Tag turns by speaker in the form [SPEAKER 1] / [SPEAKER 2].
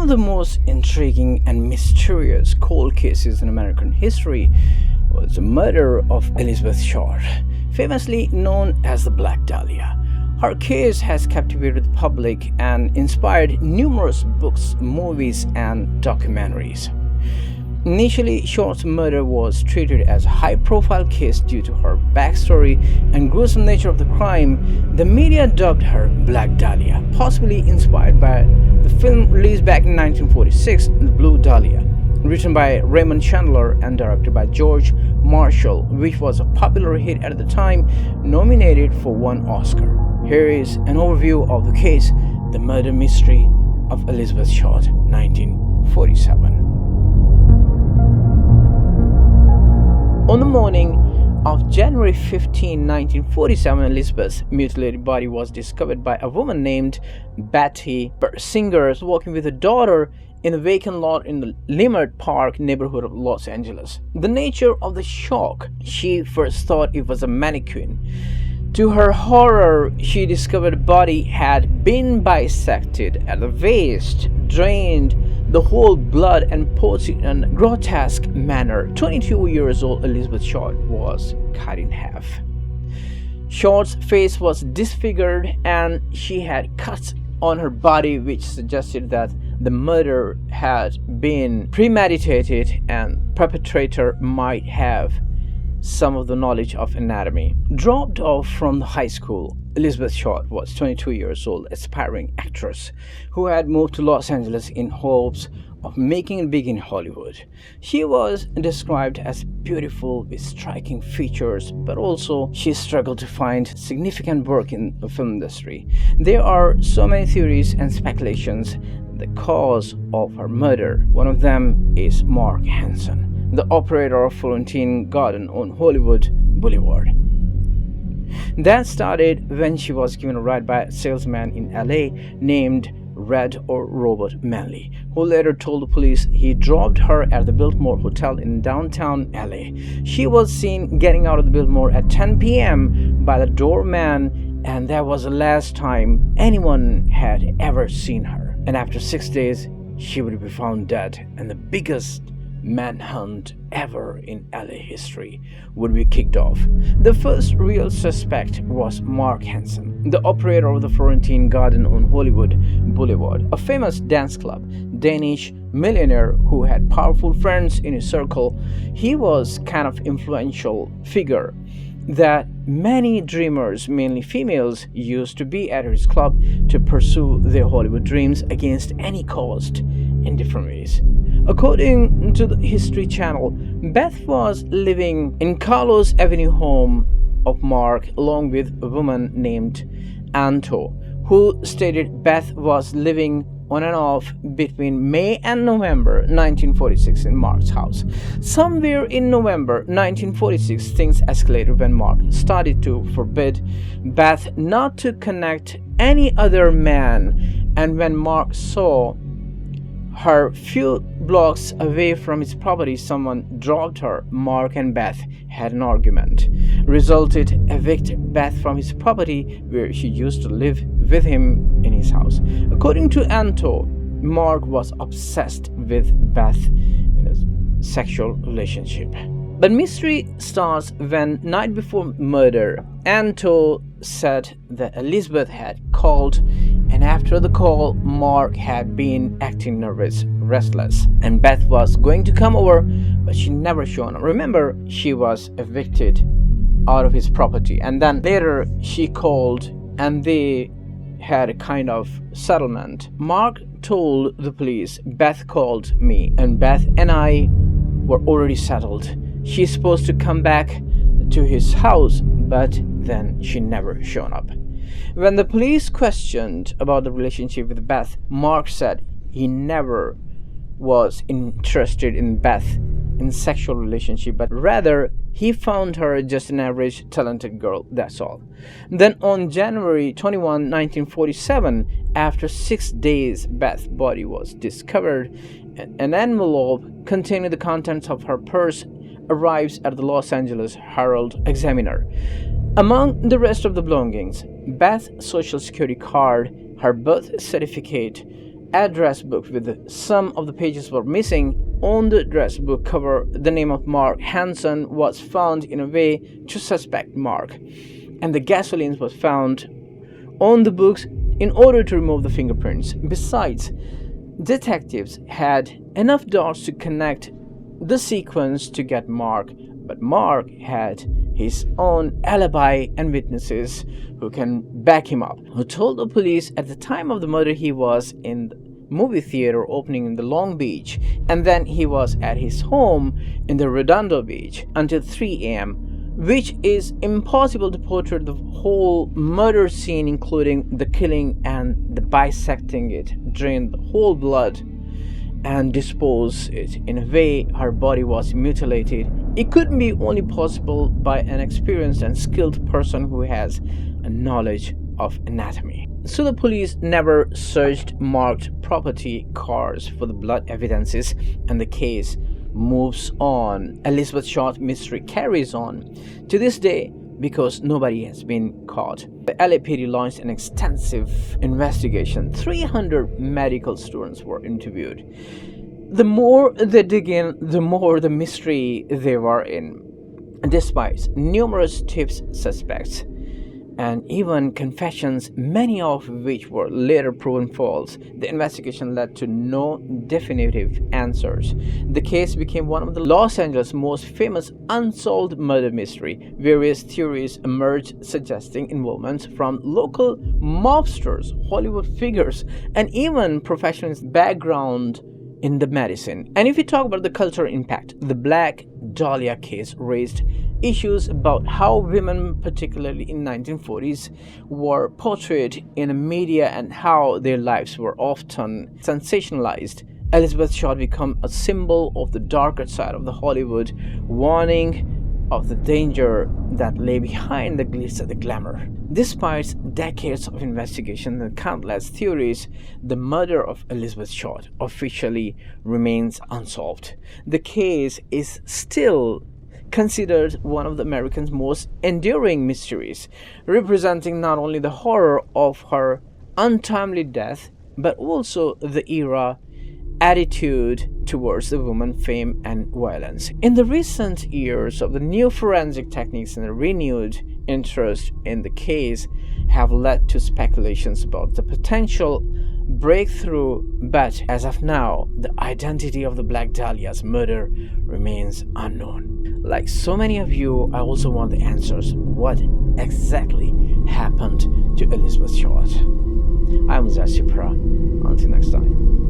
[SPEAKER 1] of the most intriguing and mysterious cold cases in American history was the murder of Elizabeth Short, famously known as the Black Dahlia. Her case has captivated the public and inspired numerous books, movies, and documentaries. Initially, Short's murder was treated as a high-profile case due to her backstory and gruesome nature of the crime. The media dubbed her Black Dahlia, possibly inspired by the film released back in 1946, The Blue Dahlia, written by Raymond Chandler and directed by George Marshall, which was a popular hit at the time, nominated for 1 Oscar. Here is an overview of the case, The Murder Mystery of Elizabeth Short, 1947. On the morning of January 15, 1947, Elizabeth's mutilated body was discovered by a woman named Betty Singer walking with her daughter in a vacant lot in the Leimert Park neighborhood of Los Angeles. The nature of the shock, she first thought it was a mannequin. To her horror, she discovered the body had been bisected at the waist, drained the whole blood, and posed in a grotesque manner. 22 years old Elizabeth Short was cut in half. Short's face was disfigured and she had cuts on her body which suggested that the murder had been premeditated and perpetrator might have some of the knowledge of anatomy. Dropped off from the high school, Elizabeth Short was 22 years old, aspiring actress who had moved to Los Angeles in hopes of making it big in Hollywood. She was described as beautiful with striking features, but also she struggled to find significant work in the film industry. There are so many theories and speculations the cause of her murder. One of them is Mark Hansen, the operator of Florentine Garden on Hollywood Boulevard. That started when she was given a ride by a salesman in LA named Red or Robert Manley, who later told the police he dropped her at the Biltmore Hotel in downtown LA. She was seen getting out of the Biltmore at 10 p.m. by the doorman, and that was the last time anyone had ever seen her. And after 6 days, she would be found dead, and the biggest manhunt ever in LA history would be kicked off. The first real suspect was Mark Hansen, the operator of the Florentine Garden on Hollywood Boulevard, a famous dance club, Danish millionaire who had powerful friends in his circle. He was kind of influential figure that many dreamers, mainly females, used to be at his club to pursue their Hollywood dreams against any cost in different ways. According to the History Channel, Beth was living in Carlos Avenue home of Mark along with a woman named Anto, who stated Beth was living on and off between May and November 1946 in Mark's house. Somewhere in November 1946, things escalated when Mark started to forbid Beth not to connect any other man, and when Mark saw her few blocks away from his property, someone dropped her. Mark and Beth had an argument, resulted evict Beth from his property where she used to live with him in his house. According to Anto, Mark was obsessed with Beth in a sexual relationship. But mystery starts when, night before murder, Anto said that Elizabeth had called, and after the call, Mark had been acting nervous, restless, and Beth was going to come over, but she never showed up. Remember, she was evicted out of his property, and then later she called and they had a kind of settlement. Mark told the police, Beth called me and Beth and I were already settled. She's supposed to come back to his house, but then she never showed up. When the police questioned about the relationship with Beth, Mark said he never was interested in Beth in sexual relationship, but rather he found her just an average talented girl, that's all. Then on January 21, 1947, after 6 days, Beth's body was discovered. An envelope containing the contents of her purse arrives at the Los Angeles Herald-Examiner. Among the rest of the belongings, Beth's social security card, her birth certificate, address book with some of the pages were missing. On the address book cover, the name of Mark Hansen was found in a way to suspect Mark, and the gasoline was found on the books in order to remove the fingerprints. Besides, detectives had enough dots to connect the sequence to get Mark, but Mark had his own alibi and witnesses who can back him up, who told the police at the time of the murder he was in the movie theater opening in the Long Beach, and then he was at his home in the Redondo Beach until 3 a.m., which is impossible to portray the whole murder scene, including the killing and the bisecting it, drain the whole blood and dispose it in a way her body was mutilated. It could be only possible by an experienced and skilled person who has a knowledge of anatomy. So the police never searched marked property cars for the blood evidences, and the case moves on. Elizabeth Short mystery carries on to this day because nobody has been caught. The LAPD launched an extensive investigation. 300 medical students were interviewed. The more they dig in, the more the mystery they were in. Despite numerous tips, suspects, and even confessions, many of which were later proven false, the investigation led to no definitive answers. The case became one of the Los Angeles' most famous unsolved murder mystery. Various theories emerged suggesting involvement from local mobsters, Hollywood figures, and even professionals' background in the medicine. And if we talk about the cultural impact, the Black Dahlia case raised issues about how women, particularly in 1940s, were portrayed in the media and how their lives were often sensationalized. Elizabeth Short became a symbol of the darker side of the Hollywood, warning of the danger that lay behind the glitz and the glamour. Despite decades of investigation and countless theories, the murder of Elizabeth Short officially remains unsolved. The case is still considered one of the Americans' most enduring mysteries, representing not only the horror of her untimely death, but also the era attitude towards the woman, fame, and violence. In the recent years of the new forensic techniques and the renewed interest in the case have led to speculations about the potential breakthrough, but as of now, the identity of the Black Dahlia's murder remains unknown. Like so many of you, I also want the answers. What exactly happened to Elizabeth Short? I'm Zach Chopra. Until next time.